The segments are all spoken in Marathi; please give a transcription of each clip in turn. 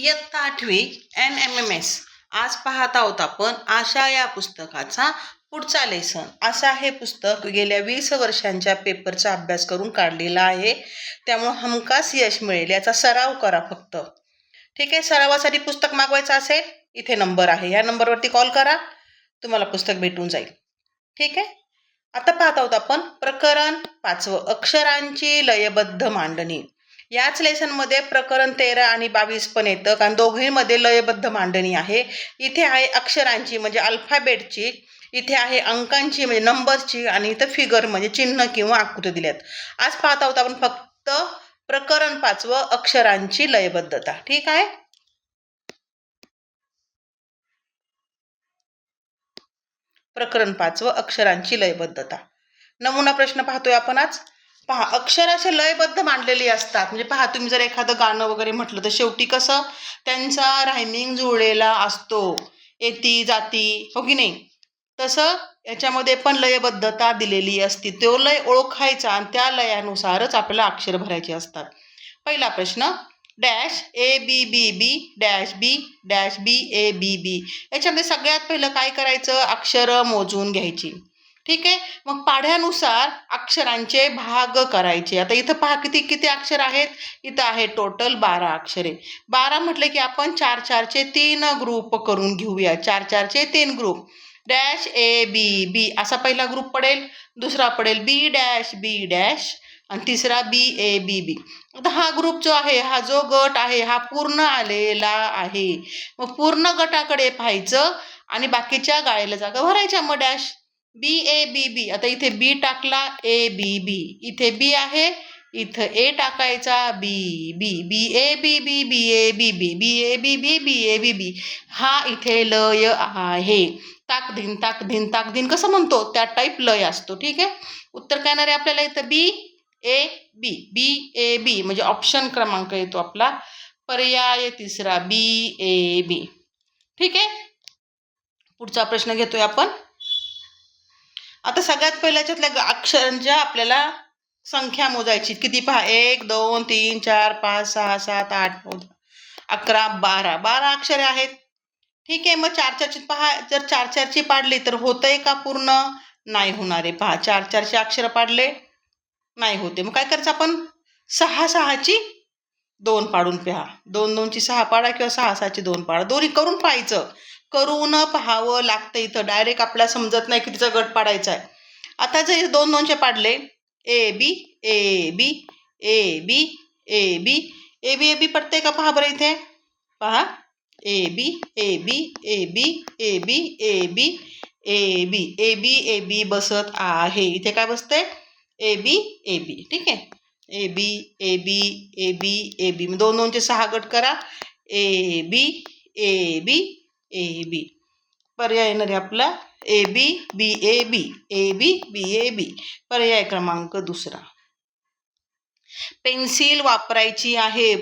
इयत्ता 8वी NMMS आज पाहत आहोत आपण आशा या पुस्तकाचा पुढचा लेसन. असा हे पुस्तक गेल्या 20 वर्षांच्या पेपरचा अभ्यास करून काढलेला आहे, त्यामुळे हमखास यश मिळेल. याचा सराव करा फक्त. ठीक आहे. सरावासाठी पुस्तक मागवायचं असेल इथे नंबर आहे, या नंबरवरती कॉल करा, तुम्हाला पुस्तक भेटून जाईल. ठीक आहे. आता पाहत आहोत आपण प्रकरण 5 अक्षरांची लयबद्ध मांडणी. याच लेसनमध्ये प्रकरण 13 आणि 22 पण येतं, कारण दोघींमध्ये लयबद्ध मांडणी आहे. इथे आहे अक्षरांची म्हणजे अल्फाबेटची, इथे आहे अंकांची म्हणजे नंबरची, आणि इथं फिगर म्हणजे चिन्ह किंवा आकृती दिल्यात. आज पाहत आहोत आपण फक्त प्रकरण 5 अक्षरांची लयबद्धता. ठीक आहे. प्रकरण 5 अक्षरांची लयबद्धता. नमुना प्रश्न पाहतोय आपण आज. पहा, अक्षराचे लयबद्ध मांडलेली असतात. म्हणजे पहा, तुम्ही जर एखादं गाणं वगैरे म्हटलं तर शेवटी कसं त्यांचा रायमिंग जुळलेला असतो, येती जाती, हो की नाही. तसं याच्यामध्ये पण लयबद्धता दिलेली असते. तो लय ओळखायचा आणि त्या लयानुसारच आपल्याला अक्षर भरायचे असतात. पहिला प्रश्न, dash A B B B dash B dash B A B B. याच्यामध्ये सगळ्यात पहिलं काय करायचं, अक्षरं मोजून घ्यायची. ठीक आहे. मग पाढ्यानुसार अक्षरांचे भाग करायचे. आता इथं पहा किती किती अक्षर आहेत. इथं आहे टोटल 12 अक्षरे. 12 म्हटले की आपण 4-4चे 3 ग्रुप करून घेऊया. 4-4चे 3 ग्रुप. डॅश ए बी बी असा पहिला ग्रुप पडेल, दुसरा पडेल बी डॅश बी डॅश, आणि तिसरा बी ए बी बी. आता हा ग्रुप जो आहे, हा जो गट आहे, हा पूर्ण आलेला आहे. मग पूर्ण गटाकडे पाहायचं आणि बाकीच्या गाळेला जागा भरायच्या. मग डॅश बी ए बी बी. आता इथे बी टाकला, ए बी बी. इथे बी आहे, इथं ए टाकायचा, बी B. B A B B B A B B B A B B B A B बी. हा इथे लय आहे. ताक दिन ताक दिन ताक दिन कसं म्हणतो त्या टाईप लय असतो. ठीक आहे. उत्तर काय येणार आहे आपल्याला इथं, बी ए बी. बी ए बी म्हणजे ऑप्शन क्रमांक येतो आपला, पर्याय तिसरा, बी ए बी. ठीक आहे. पुढचा प्रश्न घेतोय आपण. आता सगळ्यात पहिल्याच्यातल्या अक्षरांच्या आपल्याला संख्या मोजायची. किती पहा, 1 2 3 4 5 6 7 8 9 11 12. 12 अक्षरे आहेत. ठीक आहे. मग 4-4ची पहा, जर 4-4ची पाडली तर होतंय का पूर्ण? नाही होणार आहे. पहा, 4-4चे अक्षर पाडले नाही होते. मग काय करायचं आपण, 6-6ची 2 पाडून पहा. 2-2ची 6 पाडा किंवा 6-6ची 2 पाडा. दोन्ही करून पाहायचं. करून पाहावं लागतं. इथं डायरेक्ट आपल्याला समजत नाही कितीचा गट पाडायचा आहे. आता जर 2-2चे पाडले, A B A B A B A B A B A बी पडते का पहा बरं इथे. पहा, A B A B A B A B A B A B A B A बी बसत आहे. इथे काय बसते, ए बी ए बी. ठीक आहे. A B A B A B A बी. 2-2चे 6 गट करा, A B A B A बी. पर्याय येणार आहे आपला ए B B A B. A B B A बी. पर्याय क्रमांक दुसरा. पेन्सिल वापरायची आहे.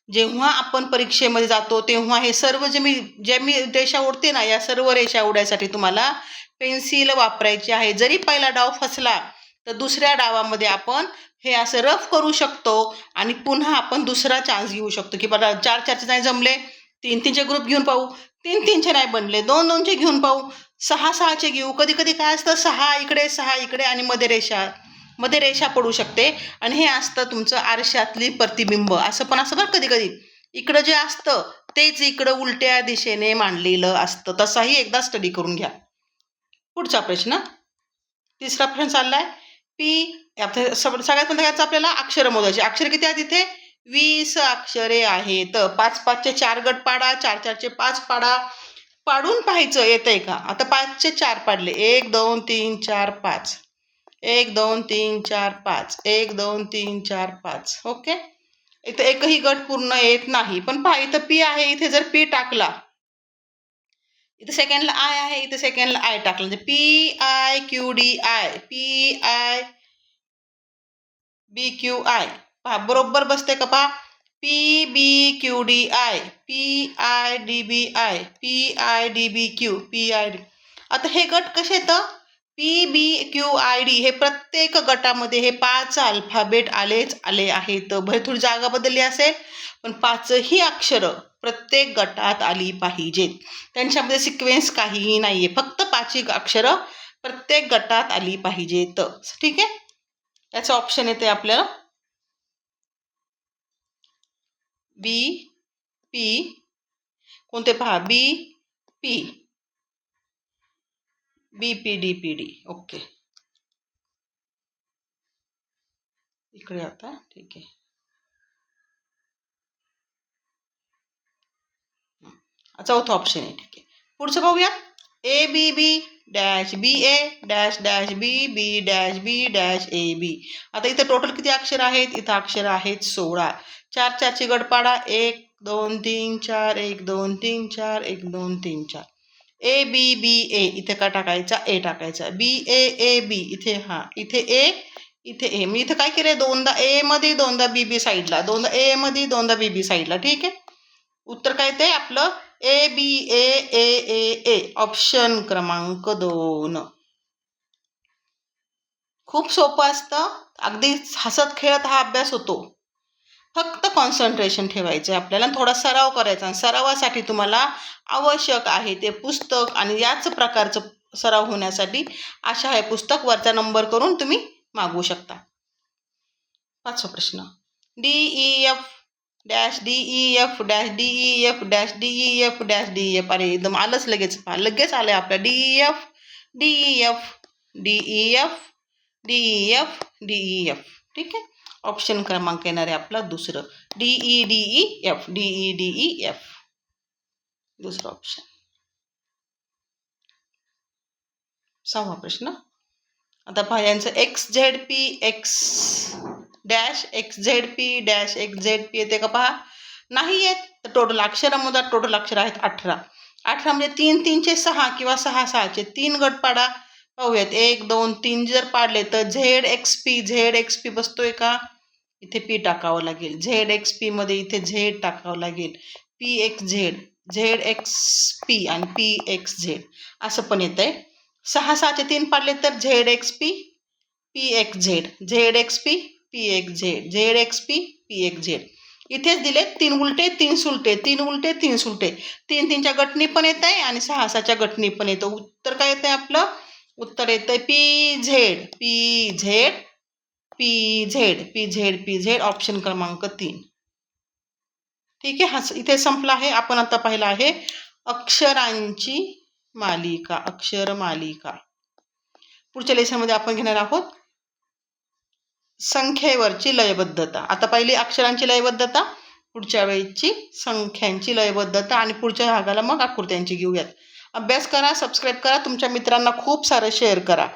जेव्हा आपण परीक्षेमध्ये जातो तेव्हा हे सर्व जे मी रेषा ओढते ना, या सर्व रेषा ओढायसाठी तुम्हाला पेन्सिल वापरायची आहे. जरी पहिला डाव फसला तर दुसऱ्या डावामध्ये आपण हे असं रफ करू शकतो आणि पुन्हा आपण दुसरा चान्स घेऊ शकतो. की बघा, 4-4चे नाही जमले, 3-3चे ग्रुप घेऊन पाहू. 3-3चे नाही बनले, 2-2चे घेऊन पाहू. 6-6चे घेऊ. कधी कधी काय असतं, 6 इकडे 6 इकडे आणि मध्ये रेषा पडू शकते, आणि हे असतं तुमचं आरशातली प्रतिबिंब. असं पण असं बरं, कधी कधी इकडं जे असतं तेच इकडं उलट्या दिशेने मांडलेलं असतं. तसाही एकदा स्टडी करून घ्या. पुढचा प्रश्न, तिसरा प्रश्न चाललाय. सगळ्यात पहिल्यांदा आपल्याला अक्षर मोजायची. अक्षर किती आहेत इथे, 20 अक्षरे आहेत. 5-5चे 4 गट पाडा, 4-4चे 5 पाडा. पाडून पाहायचं येतंय का. आता 5चे 4 पाडले, 1 2 3 4 5. 1 2 3 4 5. 1 2 3 4 5. ओके. इथं एकही गट पूर्ण येत नाही. पण पहा, इथं पी आहे, इथे जर पी टाकला, इथं सेकंडला आय आहे, इथं सेकंडला आय टाकलं, म्हणजे P I Q D I. P I B Q I. पहा बरोबर बसते का पहा. P B Q D I, P I D B I, P I D B Q, P I D. आता हे गट कसे येतं, PBQID हे प्रत्येक गटामध्ये हे 5 अल्फाबेट आले आहेत. भले थोडी जागा बदलली असेल पण 5ही अक्षरं प्रत्येक गटात आली पाहिजेत. त्यांच्यामध्ये सिक्वेन्स काहीही नाहीये, फक्त 5 अक्षरं प्रत्येक गटात आली पाहिजेत. ठीक आहे, याचं ऑप्शन येते आपल्याला बी पी. कोणते पहा, BP, BPDPD. ओके, इकडे आता ठीक आहे. चौथा ऑप्शन आहे. ठीक आहे, पुढचं पाहूया. ABB dash BA dash dash BB dash B dash AB. आता इथं टोटल किती अक्षर आहेत? इथं अक्षर आहेत 16. 4 4 ची गडपाडा 1 2 3 4 1 2 3 4 1 2 3 4. ABBA इथे का टाकायचा? A टाकायचा. BAAB इथे इथे A इथे A. मी इथं काय केलंय? दोनदा A मध्ये दोनदा BB साईडला, दोनदा A मध्ये दोनदा BB साईडला. ठीक आहे, उत्तर काय ते आपलं ABAAAA ऑप्शन क्रमांक 2. खूप सोपं असतं, अगदी हसत खेळत हा अभ्यास होतो. फक्त कॉन्सन्ट्रेशन ठेवायचं आहे आपल्याला, थोडा सराव करायचा. सरावासाठी तुम्हाला आवश्यक आहे ते पुस्तक, आणि याच प्रकारचं सराव होण्यासाठी आशा हे पुस्तक वरचा नंबर करून तुम्ही मागवू शकता. 5वा प्रश्न. DEF dash DEF dash DEF dash DEF dash DEF. अरे एकदम आलंच लगेच, लगेच आलंय आपल्या DEF DEF DEF DEF DEF. ठीक आहे, ऑप्शन क्रमांक येणार आहे आपला दुसरं DEDEF DEDEF, दुसरा ऑप्शन. 6वा प्रश्न. आता पहा यांचं XZP X dash XZP dash XZP येते का? पहा नाही येत. तर टोटल अक्षर मोजा. टोटल अक्षर आहेत 18. 18 म्हणजे 3 3 चे 6 किंवा 6 6 चे 3 गट पाडा. पाहूयात, 1 2 3 जर पाडले तर ZXP बसतोय का? इथे P टाकावं लागेल. ZXP मध्ये इथे Z टाकावं लागेल. PXZ ZXP आणि PXZ असं पण येत आहे. 6 6 चे 3 पाडले तर ZXP PXZ ZXP PXZ ZXP PXZ. इथेच दिले 3 उलटे 3 सुलटे 3 उलटे 3 सुलटे. 3 3च्या गटनी पण येत आहे आणि 6 6च्या गटनी पण येतं. उत्तर काय येतंय आपलं? उत्तर येतंय PZ ऑप्शन क्रमांक 3. ठीक आहे, हा इथे संपला आहे. आपण आता पाहिलं आहे अक्षरांची मालिका, अक्षर मालिका. पुढच्या लेसनमध्ये आपण घेणार आहोत संख्येवरची लयबद्धता. आता पहिली अक्षरांची लयबद्धता, पुढच्या वेळेची संख्यांची लयबद्धता, आणि पुढच्या भागाला मग आकृत्यांची घेऊयात. अभ्यास करा, सबस्क्राईब करा, तुमच्या मित्रांना खूप सारं शेअर करा.